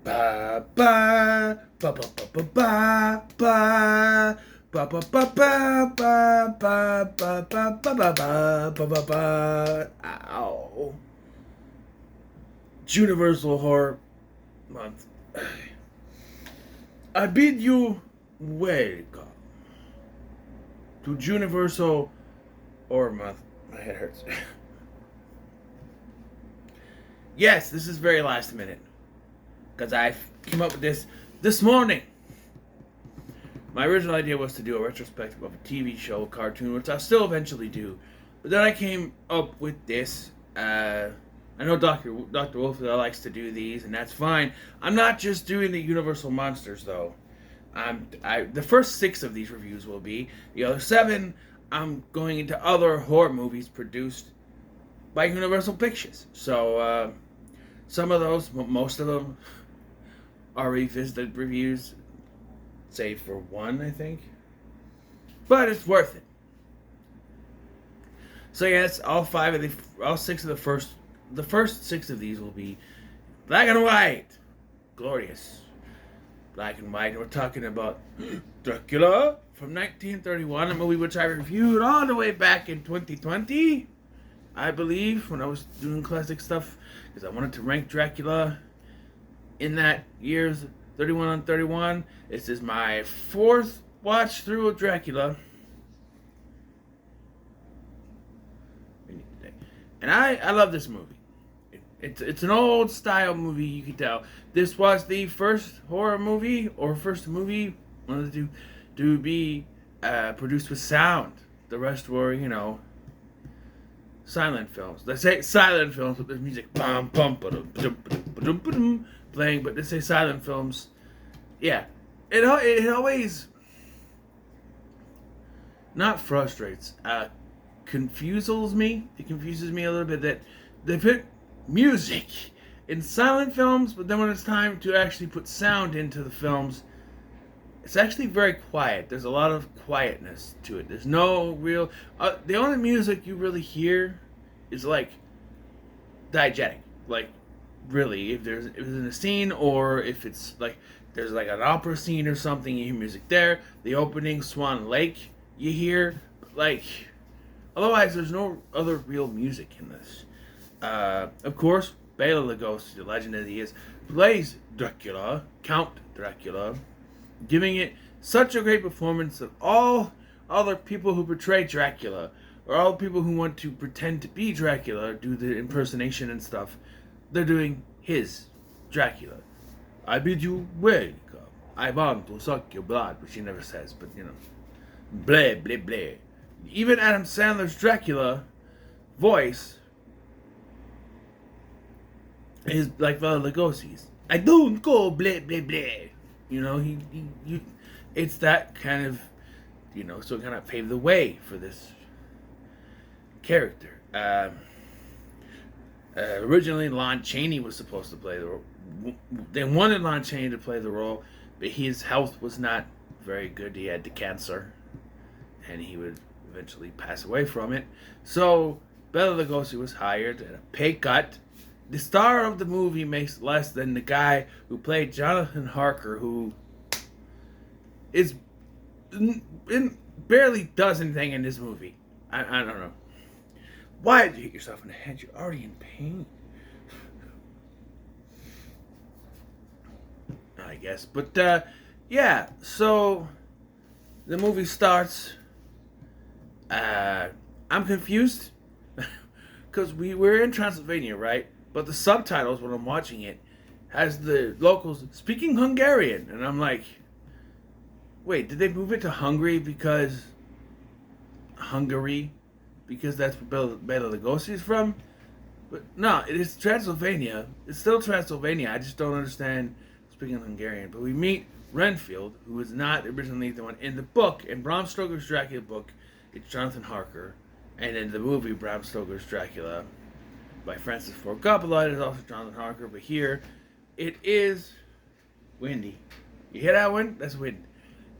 Ba ba ba ba ba ba ba ba ba ba ba ba ba ba ba ba ba ba ba. Ow. Juniversal Horror Month. I bid you welcome to Juniversal Horror Month. My head hurts. Yes, this is very last minute because I came up with this morning. My original idea was to do a retrospective of a TV show, cartoon, which I'll still eventually do. But then I came up with this. I know Dr. Wolf likes to do these, and that's fine. I'm not just doing the Universal Monsters, though. The first 6 of these reviews will be. The other 7, I'm going into other horror movies produced by Universal Pictures. So, some of those, most of them, are revisited reviews, save for one, I think. But it's worth it. So yes, all 6 of the first 6 of these will be black and white, glorious, black and white. We're talking about Dracula from 1931, a movie which I reviewed all the way back in 2020, I believe, when I was doing classic stuff, because I wanted to rank Dracula in that year's 31 on 31. This is my 4th watch through of Dracula. And I love this movie. It's an old style movie, you can tell. This was the first horror movie, or first movie, one of the two, to be produced with sound. The rest were, silent films. Let's say silent films with the music playing, but let's say silent films. Yeah, it always not frustrates, confuses me. It confuses me a little bit that they put music in silent films, but then when it's time to actually put sound into the films, it's actually very quiet. There's a lot of quietness to it. There's no real. The only music you really hear is like diegetic, like really if it's in a scene, or if it's like there's like an opera scene or something, you hear music there. The opening Swan Lake you hear, like otherwise there's no other real music in this. Of course, Bela Lugosi, the legend that he is, plays Dracula, Count Dracula, giving it such a great performance that all other people who portray Dracula, or all people who want to pretend to be Dracula, do the impersonation and stuff, they're doing his Dracula. I bid you welcome. I want to suck your blood, which he never says, but blah, blah, blah. Even Adam Sandler's Dracula voice is like Bela Lugosi's. I don't go blah, blah, blah. He it's that kind of, so it kind of paved the way for this character. Originally, Lon Chaney was supposed to play the role. They wanted Lon Chaney to play the role, but his health was not very good. He had the cancer, and he would eventually pass away from it. So Bela Lugosi was hired at a pay cut. The star of the movie makes less than the guy who played Jonathan Harker, who barely does anything in this movie. I don't know. Why did you hit yourself in the head? You're already in pain. I guess. But, yeah. So, the movie starts. I'm confused. Because we're in Transylvania, right? But the subtitles, when I'm watching it, has the locals speaking Hungarian. And I'm like, wait, did they move it to Hungary because that's where Bela Lugosi is from? But no, it is Transylvania. It's still Transylvania. I just don't understand speaking Hungarian. But we meet Renfield, who is not originally the one in the book. In Bram Stoker's Dracula book, it's Jonathan Harker. And in the movie Bram Stoker's Dracula by Francis Ford Coppola, it is also Jonathan Harker. But here, it is Windy. You hear that one? That's Wind.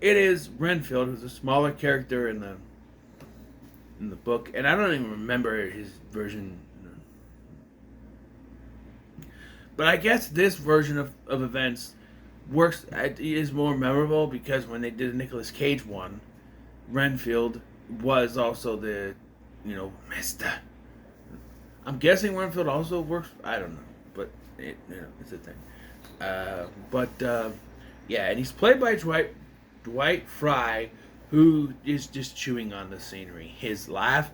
It is Renfield, who's a smaller character in the book, and I don't even remember his version. But I guess this version of events works is more memorable because when they did the Nicolas Cage one, Renfield was also the, master. I'm guessing Renfield also works. I don't know, but it's a thing. Yeah, and he's played by Dwight Fry, who is just chewing on the scenery. His laugh.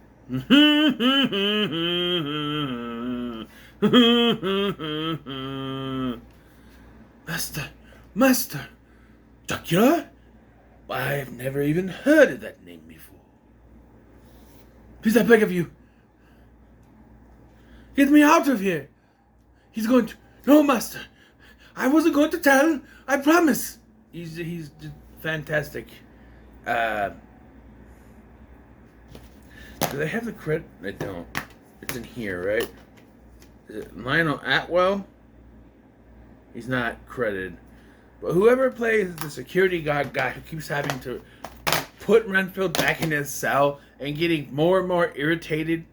Master, Dracula? I've never even heard of that name before. Please, I beg of you. Get me out of here. He's going to... No, Master. I wasn't going to tell. I promise. He's just fantastic. Do they have the credit? They don't. It's in here, right? Is it Lionel Atwell? He's not credited. But whoever plays the security guard guy who keeps having to put Renfield back in his cell and getting more and more irritated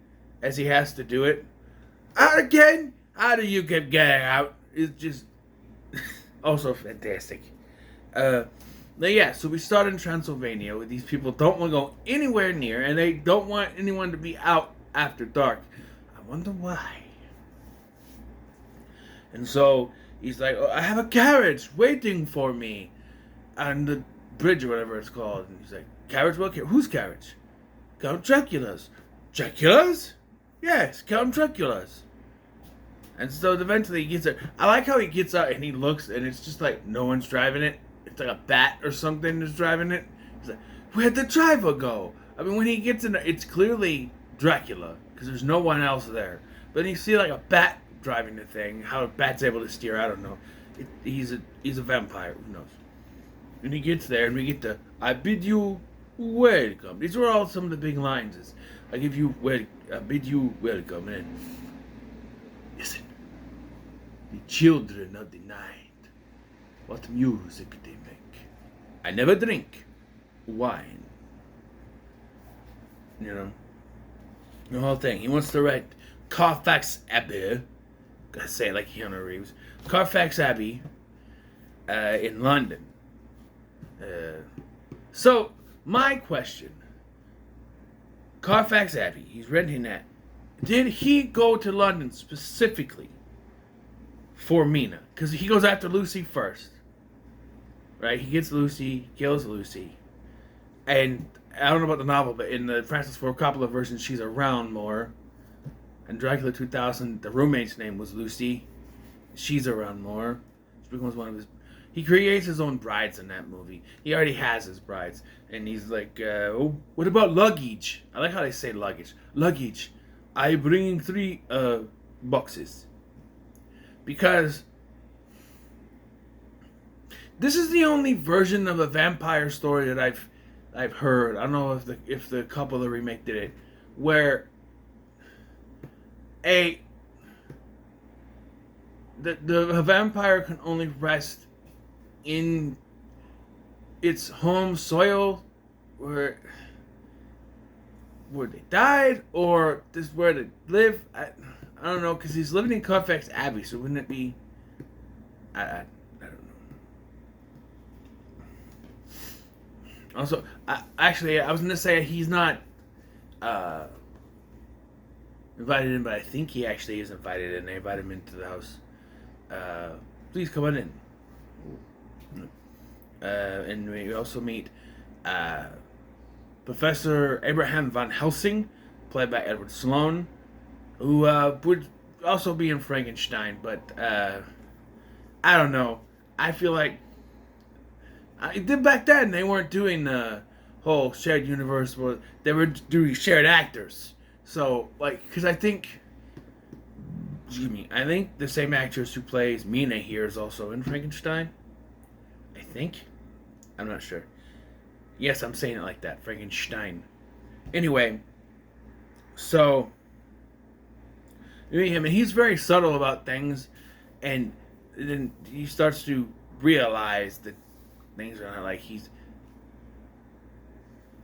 as he has to do it. Out again? How do you keep getting out? It's just also fantastic. Now, yeah, so we start in Transylvania where these people don't want to go anywhere near and they don't want anyone to be out after dark. I wonder why. And so he's like, I have a carriage waiting for me on the bridge or whatever it's called. And he's like, carriage? What? Whose carriage? Count Dracula's. Dracula's? Yes, Count Dracula's. And so eventually he gets there. I like how he gets out and he looks and it's just like no one's driving it. It's like a bat or something that's driving it. He's like, where'd the driver go? I mean, when he gets in there, it's clearly Dracula because there's no one else there. But then you see like a bat driving the thing. How a bat's able to steer, I don't know. He's a vampire. Who knows? And he gets there and we get to, I bid you welcome. These were all some of the big lines. Is, I bid you welcome. And listen, the children of the night. What music they make. I never drink wine. The whole thing. He wants to write Carfax Abbey. Gotta say it like Keanu Reeves. Carfax Abbey in London. So, my question. Carfax Abbey, he's renting that. Did he go to London specifically for Mina? Because he goes after Lucy first. Right? He gets Lucy, kills Lucy. And I don't know about the novel, but in the Francis Ford Coppola version, she's around more. And Dracula 2000, the roommate's name was Lucy. She's around more. She becomes one of his... He creates his own brides in that movie. He already has his brides. And he's like, oh, what about luggage? I like how they say luggage. Luggage. I bring 3 boxes. Because this is the only version of a vampire story that I've heard. I don't know if the Coppola remake did it, where the vampire can only rest in its home soil where they died, or this is where they live. I don't know, because he's living in Carfax Abbey, so wouldn't it be... I don't know. Also, I was going to say he's not invited in, but I think he actually is invited in. They invite him into the house. Please come on in. And we also meet Professor Abraham Van Helsing, played by Edward Sloan, who would also be in Frankenstein, but I don't know. I feel like back then they weren't doing the whole shared universe where they were doing shared actors. So, because I think the same actress who plays Mina here is also in Frankenstein. I think. I'm not sure. Yes, I'm saying it like that. Frankenstein. Anyway, so and he's very subtle about things, and then he starts to realize that things are not like he's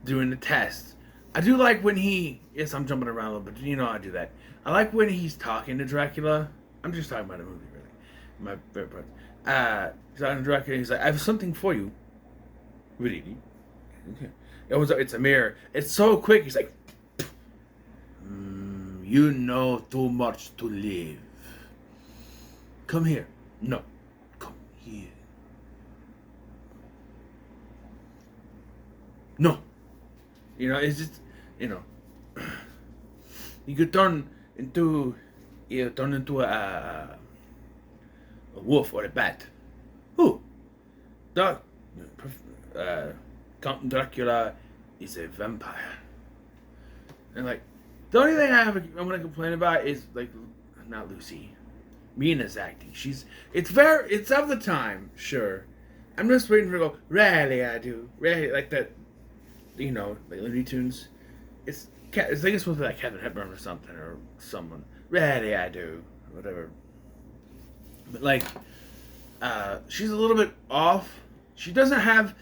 doing the test. I do like when yes, I'm jumping around a little bit, I do that. I like when he's talking to Dracula. I'm just talking about a movie, really. My favorite part. He's on Dracula. He's like, I have something for you. Really? Okay. It's a mirror. It's so quick. He's like, you know too much to live. Come here. No. Come here. No. It's just, you know, you could turn into a wolf or a bat. Who? Doc, Count Dracula is a vampire. And like, the only thing I'm gonna complain about is like, not Lucy, Mina's acting. It's of the time, sure. I'm just waiting for her to go, really I do, really, like that, like Looney Tunes. I think it's supposed to be like Kevin Hepburn or something, or someone. Really I do, whatever. But like, she's a little bit off. She doesn't have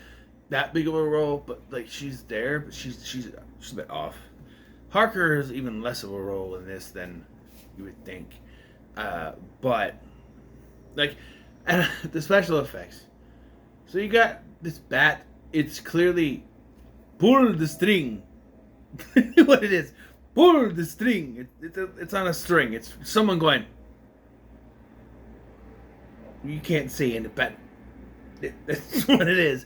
that big of a role, but like she's there, but she's a bit off. Harker is even less of a role in this than you would think. But like, and the special effects. So you got this bat. It's clearly pull the string. What it is, pull the string. It's on a string. It's someone going. You can't see in the bat. That's what it is.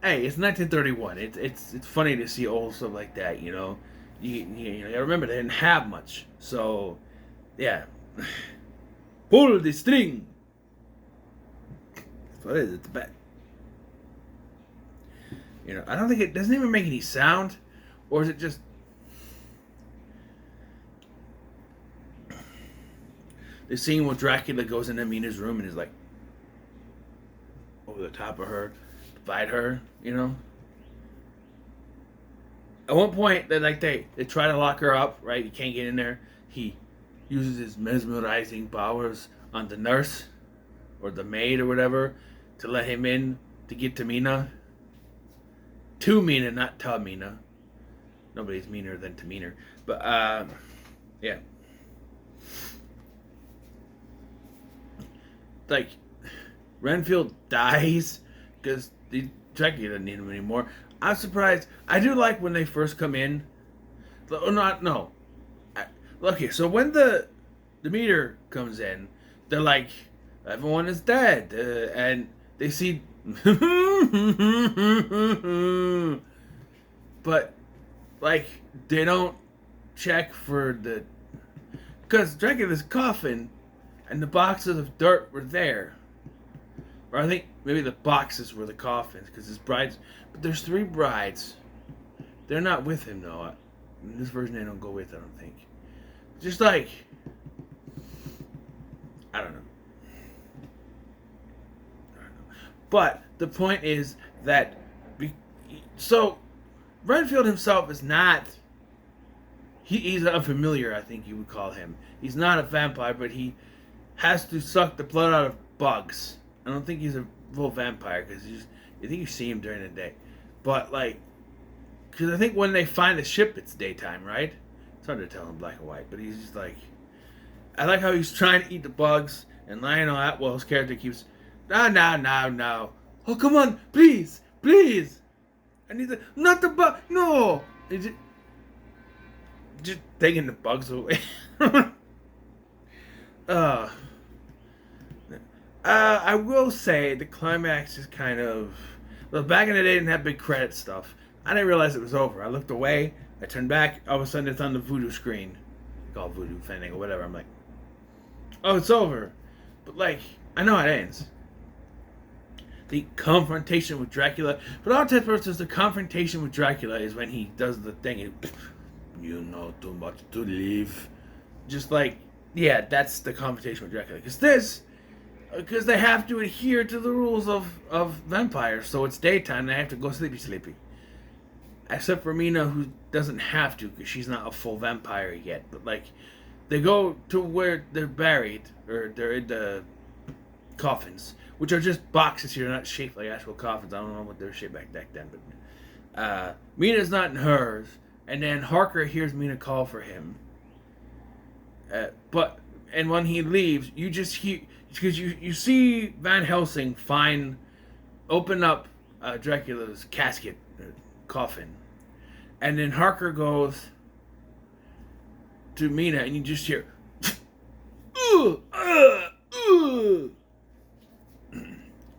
Hey, it's 1931. It's funny to see old stuff like that. You remember they didn't have much, so yeah. Pull the string. That's what it is. It's a bat. I don't think it doesn't even make any sound, or is it just the scene where Dracula goes into Mina's room and is like over the top of her, bite her, At one point, they try to lock her up, right? You can't get in there. He uses his mesmerizing powers on the nurse or the maid or whatever to let him in to get to Mina. To Mina, not to Mina. Nobody's meaner than Tamina. But, yeah. Like, Renfield dies because Dracula doesn't need him anymore. I'm surprised. I do like when they first come in. Okay, so when the meter comes in, they're like, everyone is dead. And they see... But, like, they don't check for the... Because Dracula's coffin and the boxes of dirt were there. Or I think maybe the boxes were the coffins, because his brides... But there's 3 brides. They're not with him, though. In this version, they don't go with, I don't think. Just like... I don't know. But the point is that... So, Renfield himself is not... He's a familiar, I think you would call him. He's not a vampire, but he has to suck the blood out of bugs. I don't think he's a full vampire, because I think you see him during the day. But, like... Because I think when they find the ship, it's daytime, right? It's hard to tell in black and white, but he's just like... I like how he's trying to eat the bugs, and Lionel Atwell's character keeps... No. Oh, come on, please. I need not the bug, no. Just taking the bugs away. I will say the climax is kind of... Well, back in the day, they didn't have big credit stuff. I didn't realize it was over. I looked away, I turned back, all of a sudden it's on the Voodoo screen. Called Voodoo Fanning or whatever. I'm like, oh, it's over. But, like, I know how it ends. The confrontation with Dracula. For all intents and purposes, the confrontation with Dracula is when he does the thing. You know too much to live. Just like, yeah, that's the confrontation with Dracula. Because they have to adhere to the rules of vampires. So it's daytime, they have to go sleepy. Except for Mina, who doesn't have to, because she's not a full vampire yet. But, like, they go to where they're buried, or they're in the coffins, which are just boxes here, not shaped like actual coffins. I don't know what they're shaped back then, but Mina's not in hers. And then Harker hears Mina call for him. And when he leaves, you because you see Van Helsing open up Dracula's casket, coffin, and then Harker goes to Mina, and you just hear, ooh, ooh.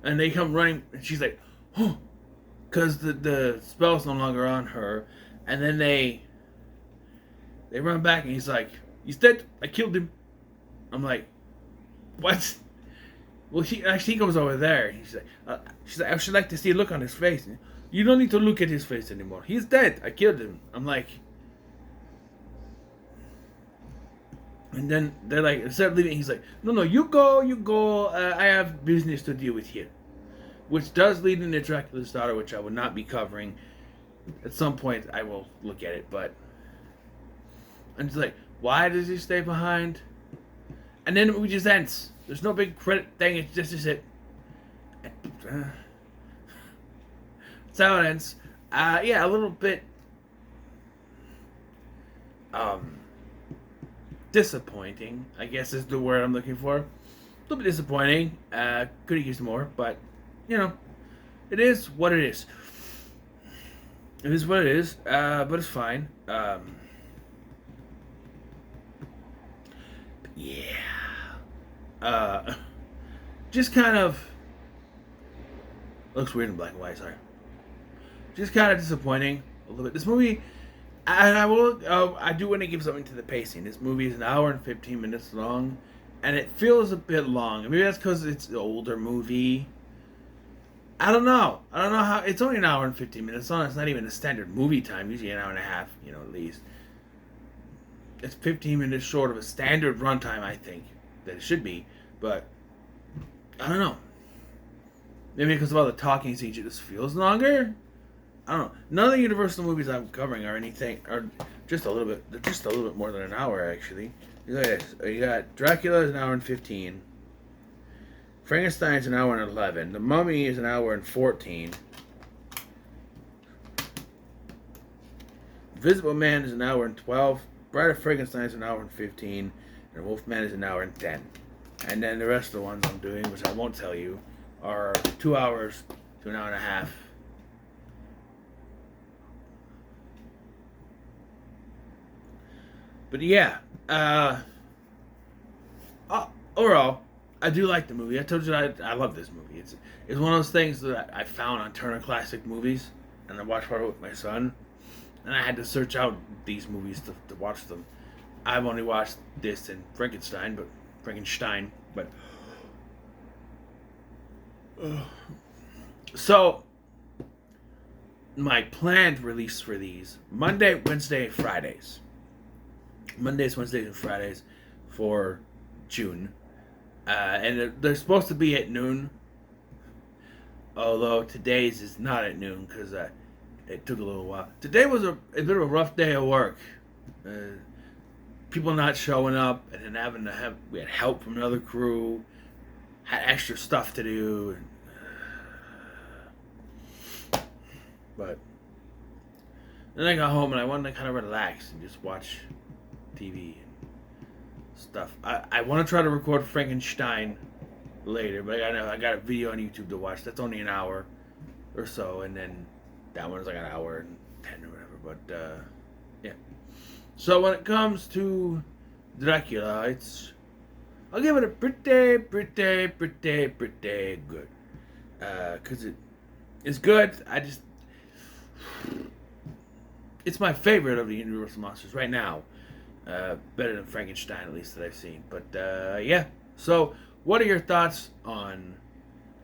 And they come running, and she's like, oh, because the spell's no longer on her, and then they run back, and he's like, he's dead, I killed him. I'm like, what? Well, he goes over there. She's like, I should like to see a look on his face. You don't need to look at his face anymore. He's dead. I killed him. I'm like, and then they're like, instead of leaving, he's like, no, you go. I have business to deal with here, which does lead into Dracula's daughter, which I will not be covering. At some point, I will look at it, but I'm just like, why does he stay behind? And then the movie just ends. There's no big credit thing. It's just it. That's how it ends. Yeah, a little bit disappointing, I guess is the word I'm looking for. A little bit disappointing. Could have used more, but you know, it is what it is. It is what it is. But it's fine. Yeah. Just kind of looks weird in black and white. Sorry. Just kind of disappointing a little bit. This movie, and I do want to give something to the pacing. This movie is an hour and 15 minutes long, and it feels a bit long. Maybe that's because it's an older movie. I don't know how. It's only an hour and 15 minutes long. It's not even a standard movie time. Usually an hour and a half, at least. It's 15 minutes short of a standard runtime, I think, that it should be. But I don't know. Maybe because of all the talking scenes, it just feels longer. I don't know. None of the Universal movies I'm covering are just a little bit. They're just a little bit more than an hour, actually. Look at this. You got Dracula is an hour and 15. Frankenstein's an hour and 11. The Mummy is an hour and 14. Invisible Man is an hour and 12. Bride of Frankenstein is an hour and 15. And Wolfman is an hour and 10. And then the rest of the ones I'm doing, which I won't tell you, are 2 hours to an hour and a half. But yeah, overall, I do like the movie. I told you I love this movie. It's one of those things that I found on Turner Classic Movies, and I watched part of it with my son, and I had to search out these movies to watch them. I've only watched this and Frankenstein, but so my planned release for these Monday, Wednesday, Fridays. Mondays, Wednesdays, and Fridays for June. And they're supposed to be at noon. Although today's is not at noon because it took a little while. Today was a bit of a rough day of work. People not showing up and then we had help from another crew. Had extra stuff to do. But then I got home and I wanted to kind of relax and just watch TV and stuff. I want to try to record Frankenstein later, but I got a video on YouTube to watch. That's only an hour or so, and then that one's like an hour and 10 or whatever. But yeah. So when it comes to Dracula, I'll give it a pretty good. Cause it's good. It's my favorite of the Universal monsters right now. Better than Frankenstein, at least that I've seen. But yeah. So, what are your thoughts on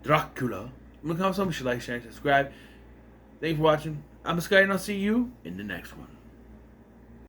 Dracula? I'm gonna comment, so much like, share, and subscribe. Thank you for watching. I'm Sky, and I'll see you in the next one.